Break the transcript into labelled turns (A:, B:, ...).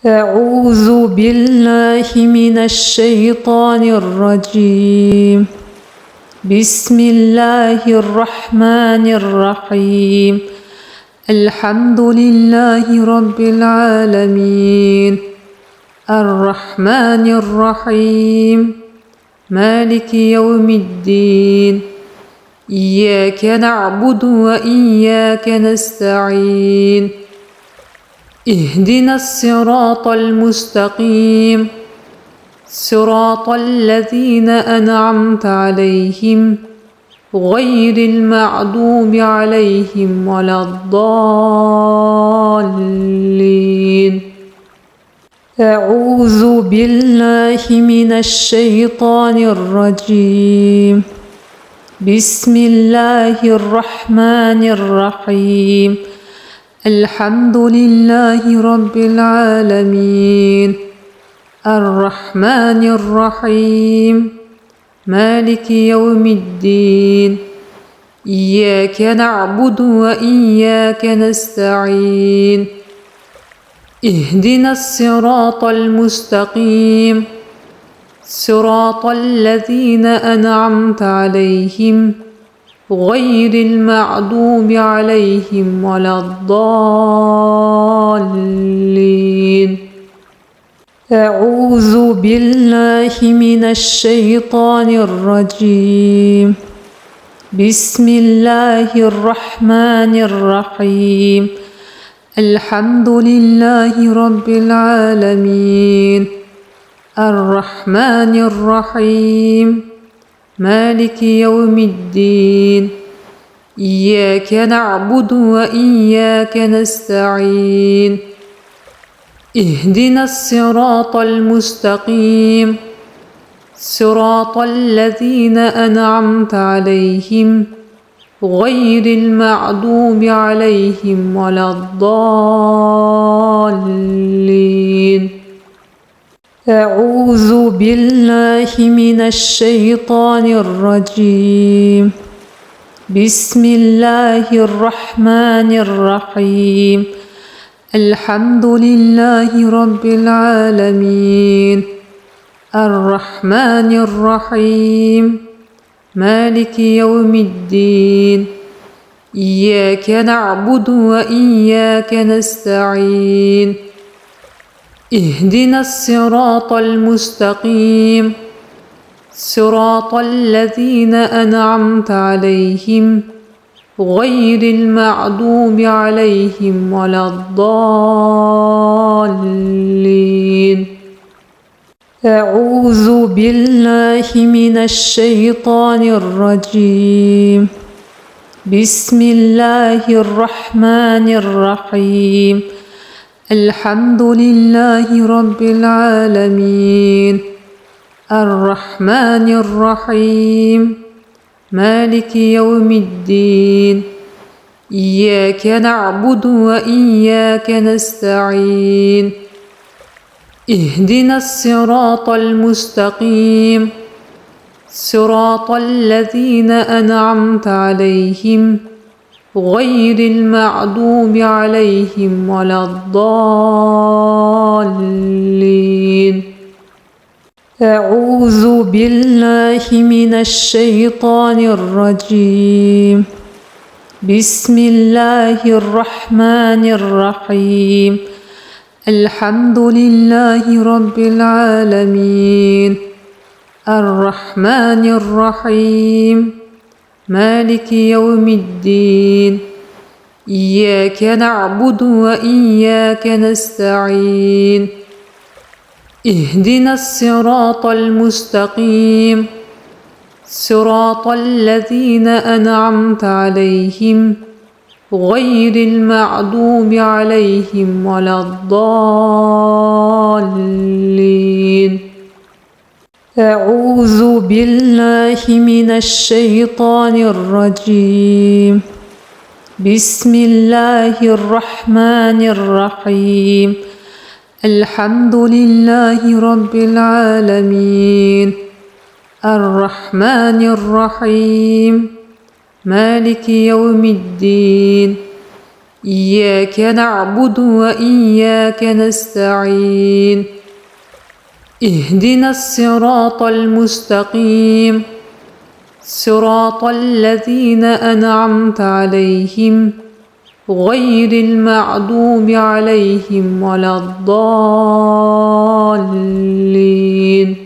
A: أعوذ بالله من الشيطان الرجيم. بسم الله الرحمن الرحيم. الحمد لله رب العالمين، الرحمن الرحيم، مالك يوم الدين. إياك نعبد وإياك نستعين. اهدنا الصراط المستقيم، صراط الذين أنعمت عليهم غير المغضوب عليهم ولا الضالين. أعوذ بالله من الشيطان الرجيم. بسم الله الرحمن الرحيم. الحمد لله رب العالمين، الرحمن الرحيم، مالك يوم الدين. إياك نعبد وإياك نستعين. اهدنا الصراط المستقيم، صراط الذين أنعمت عليهم غير المغضوب عليهم ولا الضالين. أعوذ بالله من الشيطان الرجيم. بسم الله الرحمن الرحيم. الحمد لله رب العالمين، الرحمن الرحيم، مالك يوم الدين. إياك نعبد وإياك نستعين. اهدنا الصراط المستقيم، صراط الذين أنعمت عليهم غير المغضوب عليهم ولا الضالين. أعوذ بالله من الشيطان الرجيم. بسم الله الرحمن الرحيم. الحمد لله رب العالمين، الرحمن الرحيم، مالك يوم الدين. إياك نعبد وإياك نستعين. اهدنا الصراط المستقيم، صراط الذين أنعمت عليهم غير المغضوب عليهم ولا الضالين. أعوذ بالله من الشيطان الرجيم. بسم الله الرحمن الرحيم. الحمد لله رب العالمين، الرحمن الرحيم، مالك يوم الدين. إياك نعبد وإياك نستعين. اهدنا الصراط المستقيم، صراط الذين أنعمت عليهم غير المغضوب عليهم ولا الضالين. أعوذ بالله من الشيطان الرجيم. بسم الله الرحمن الرحيم. الحمد لله رب العالمين، الرحمن الرحيم، مالك يوم الدين. إياك نعبد وإياك نستعين. اهدنا الصراط المستقيم، صراط الذين أنعمت عليهم غير المغضوب عليهم ولا الضالين. أعوذ بالله من الشيطان الرجيم. بسم الله الرحمن الرحيم. الحمد لله رب العالمين، الرحمن الرحيم، مالك يوم الدين. إياك نعبد وإياك نستعين اهدنا الصراط المستقيم صراط الذين أنعمت عليهم غير المغضوب عليهم ولا الضالين